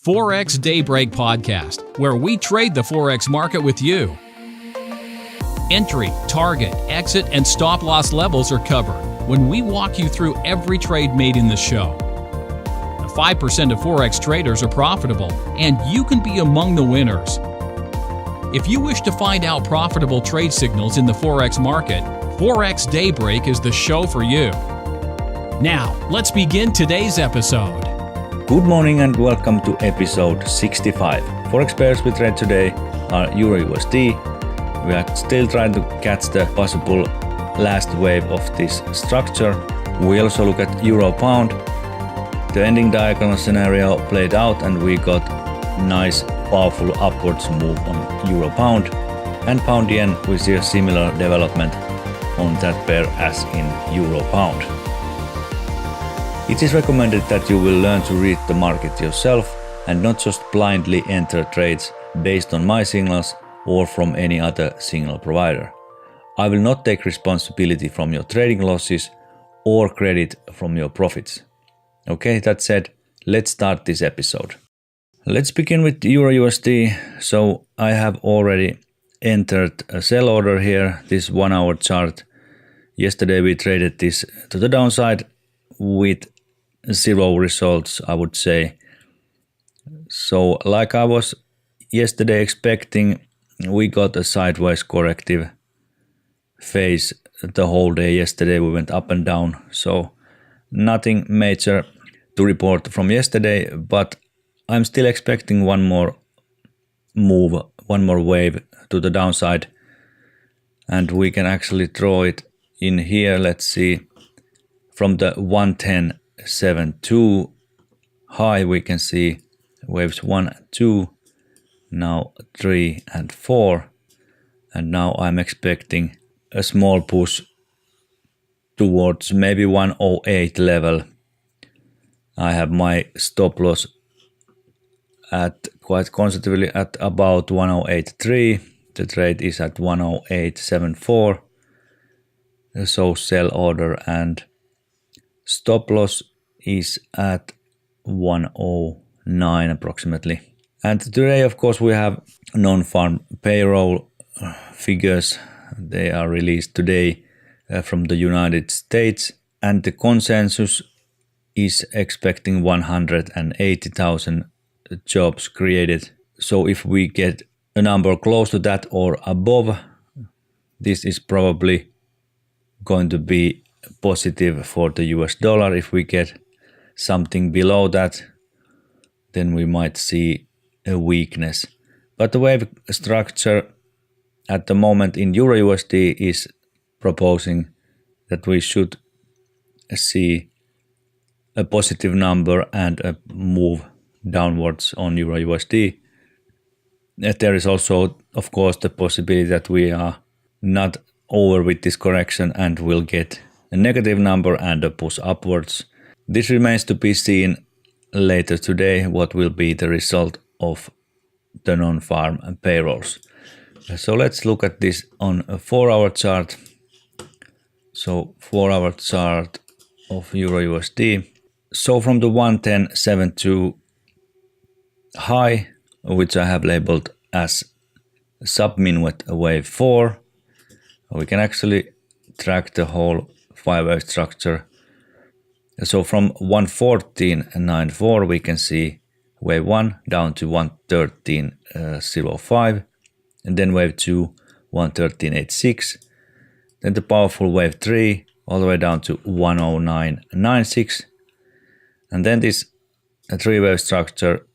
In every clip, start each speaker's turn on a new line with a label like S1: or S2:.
S1: Forex Daybreak podcast, where we trade the Forex market with you. Entry, target, exit, and stop loss levels are covered when we walk you through every trade made in the show. 5% of Forex traders are profitable, and you can be among the winners. If you wish to find out profitable trade signals in the Forex market, Forex Daybreak is the show for you. Now, let's begin today's episode.
S2: Good morning and welcome to episode 65. Forex pairs we trade today are Euro-USD. We are still trying to catch the possible last wave of this structure. We also look at Euro-Pound. The ending diagonal scenario played out and we got nice powerful upwards move on Euro-Pound. And Pound-Yen, we see a similar development on that pair as in Euro-Pound. It is recommended that you will learn to read the market yourself and not just blindly enter trades based on my signals or from any other signal provider. I will not take responsibility from your trading losses or credit from your profits. Okay, that said, let's start this episode. Let's begin with Euro-USD. So I have already entered a sell order here, this 1 hour chart. Yesterday we traded this to the downside with zero results, I would say. So like I was yesterday expecting, we got a sideways corrective phase the whole day. Yesterday we went up and down, so nothing major to report from yesterday, but I'm still expecting one more move, one more wave to the downside, and we can actually draw it in here. Let's see, from the 110.72 high we can see waves 1 and 2, now 3 and 4, and now I'm expecting a small push towards maybe 108 level. I have my stop loss at quite conservatively at about 108.3. The trade is at 108.74. So sell order and stop loss is at 109 approximately. And today, of course, we have non-farm payroll figures. They are released today from the United States, and the consensus is expecting 180,000 jobs created. So if we get a number close to that or above, this is probably going to be positive for the US dollar. If we get something below that, then we might see a weakness. But the wave structure at the moment in Euro-USD is proposing that we should see a positive number and a move downwards on Euro-USD. There is also, of course, the possibility that we are not over with this correction and will get a negative number and a push upwards. This remains to be seen later today, what will be the result of the non-farm payrolls. So let's look at this on a 4-hour chart. So 4-hour chart of Euro-USD. So from the 110.72 high, which I have labeled as submin with a wave 4, we can actually track the whole 5-wave structure. So from 114.94 we can see wave 1 down to 113.05, and then wave 2 113.86, then the powerful wave 3 all the way down to 109.96, and then this 3-wave structure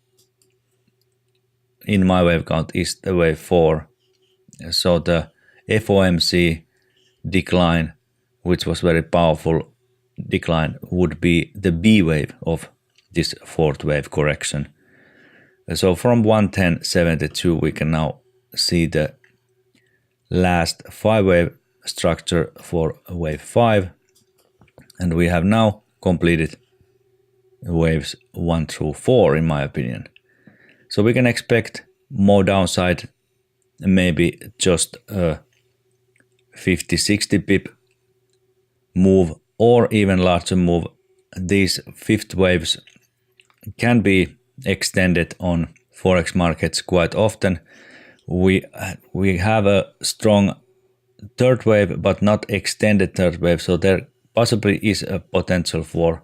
S2: in my wave count is the wave 4. So the FOMC decline, which was very powerful decline, would be the B wave of this 4th wave correction. So from 110.72 we can now see the last 5-wave structure for wave 5, and we have now completed waves 1 through 4 in my opinion. So we can expect more downside, maybe just a 50-60 pip move or even larger move. These 5th waves can be extended on forex markets quite often. We have a strong third wave, but not extended third wave, so there possibly is a potential for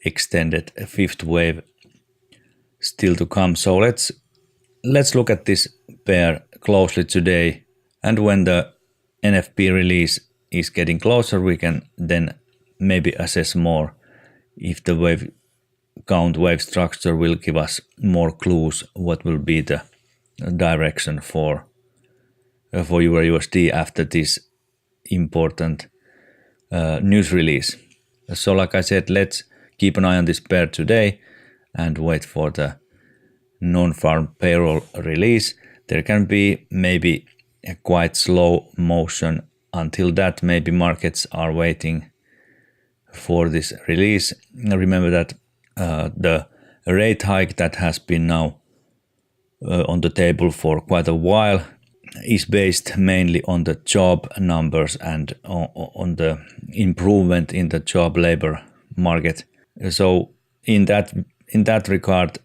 S2: extended fifth wave still to come. So let's look at this pair closely today, and when the NFP release is getting closer, we can then maybe assess more if the wave count wave structure will give us more clues what will be the direction for Euro USD after this important news release. So like I said, let's keep an eye on this pair today and wait for the non-farm payroll release. There can be maybe a quite slow motion until that. Maybe markets are waiting for this release. Remember that the rate hike that has been now on the table for quite a while is based mainly on the job numbers and on the improvement in the job labor market. So in that regard,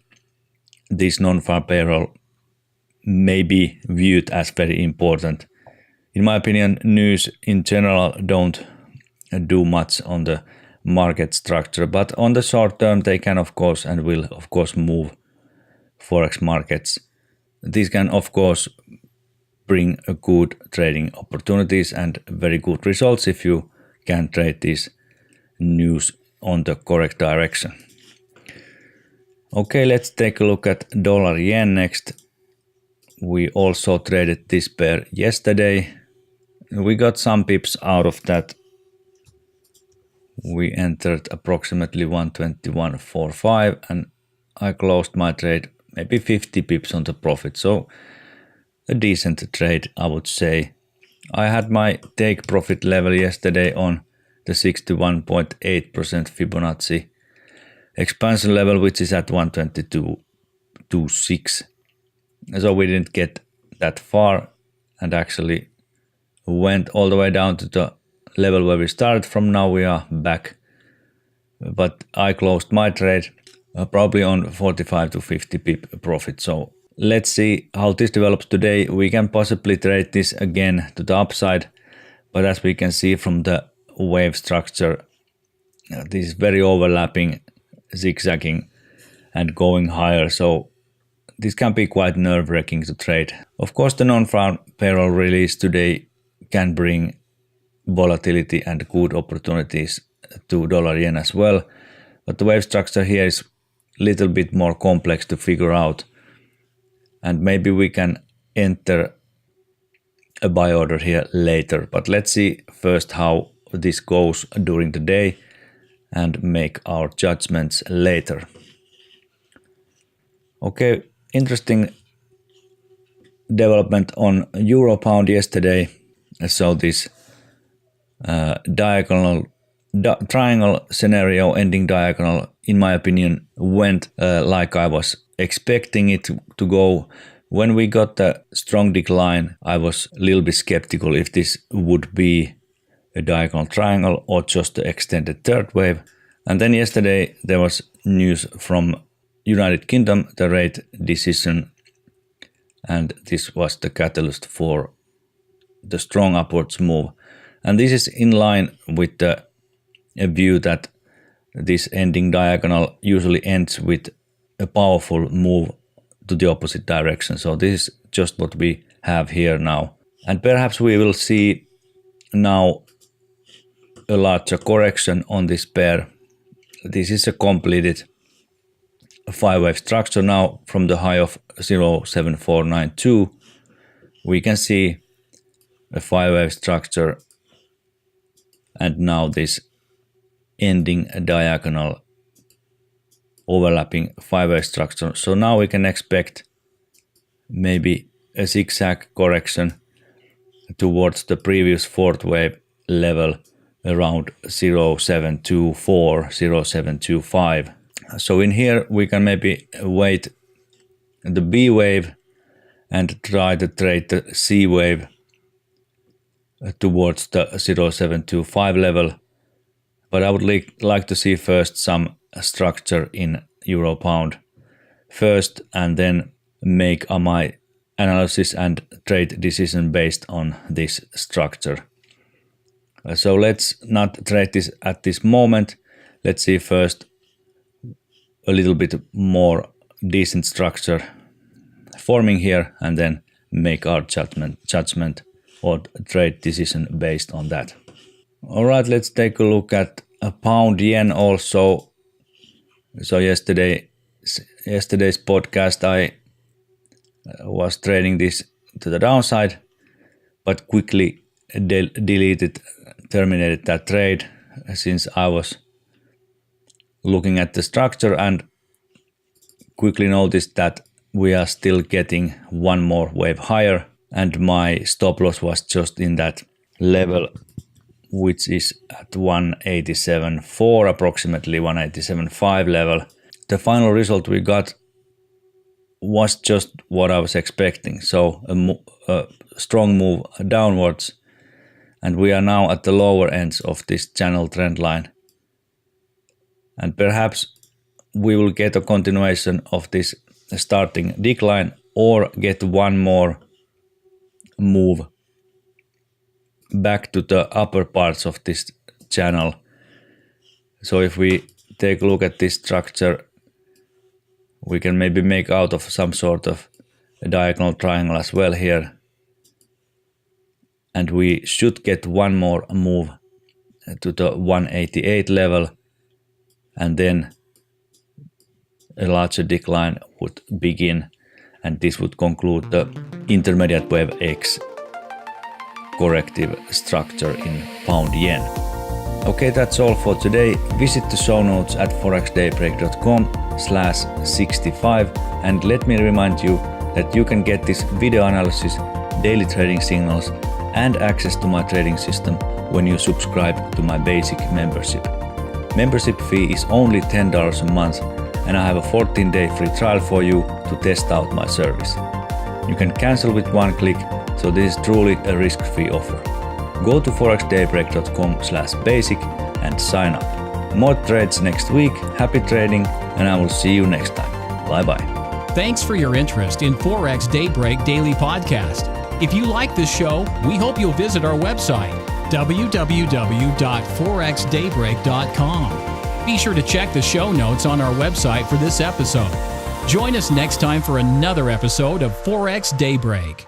S2: this non-farm payroll may be viewed as very important. In my opinion, news in general don't do much on the market structure, but on the short term they can of course and will of course move forex markets. These can of course bring a good trading opportunities and very good results if you can trade this news on the correct direction. Okay, let's take a look at dollar yen next. We also traded this pair yesterday. We got some pips out of that. We entered approximately 121.45 and I closed my trade maybe 50 pips on the profit. So a decent trade, I would say. I had my take profit level yesterday on the 61.8% Fibonacci expansion level, which is at 122.26. So we didn't get that far and actually went all the way down to the level where we started from. Now we are back, but I closed my trade probably on 45 to 50 pip profit. So let's see how this develops today. We can possibly trade this again to the upside, but as we can see from the wave structure, this is very overlapping, zigzagging and going higher. So this can be quite nerve-wracking to trade. Of course, the non-farm payroll release today can bring volatility and good opportunities to dollar yen as well. But the wave structure here is a little bit more complex to figure out. And maybe we can enter a buy order here later. But let's see first how this goes during the day and make our judgments later. Okay, interesting development on euro pound yesterday. So this triangle scenario, ending diagonal, in my opinion, went like I was expecting it to go. When we got the strong decline, I was a little bit skeptical if this would be a diagonal triangle or just the extended third wave. And then yesterday there was news from United Kingdom, the rate decision, and this was the catalyst for the strong upwards move. And this is in line with the view that this ending diagonal usually ends with a powerful move to the opposite direction. So this is just what we have here now. And perhaps we will see now a larger correction on this pair. This is a completed 5-wave structure now. From the high of 0.7492, we can see a 5-wave structure and now this ending diagonal overlapping 5-wave structure. So now we can expect maybe a zigzag correction towards the previous 4th wave level around 0.724, 0.725. So in here we can maybe wait the B wave and try to trade the C wave towards the 0.725 level. But I would like to see first some structure in euro pound first and then make my analysis and trade decision based on this structure. So let's not trade this at this moment. Let's see first a little bit more decent structure forming here and then make our judgment or trade decision based on that. All right, let's take a look at a pound yen also. So yesterday's podcast I was trading this to the downside, but quickly terminated that trade since I was looking at the structure and quickly noticed that we are still getting one more wave higher, and my stop loss was just in that level, which is at 187.4, approximately 187.5 level. The final result we got was just what I was expecting, so a strong move downwards, and we are now at the lower ends of this channel trend line, and perhaps we will get a continuation of this starting decline or get one more move back to the upper parts of this channel. So if we take a look at this structure, we can maybe make out of some sort of a diagonal triangle as well here, and we should get one more move to the 188 level, and then a larger decline would begin, and this would conclude the intermediate wave X corrective structure in pound yen. Okay, that's all for today. Visit the show notes at ForexDayBreak.com/65, and let me remind you that you can get this video analysis, daily trading signals, and access to my trading system when you subscribe to my basic membership. Membership fee is only $10 a month, and I have a 14-day free trial for you to test out my service. You can cancel with one click, so this is truly a risk-free offer. Go to ForexDayBreak.com/basic and sign up. More trades next week, happy trading, and I will see you next time. Bye bye.
S1: Thanks for your interest in Forex Daybreak Daily Podcast. If you like this show, we hope you'll visit our website, www.ForexDayBreak.com. Be sure to check the show notes on our website for this episode. Join us next time for another episode of Forex Daybreak.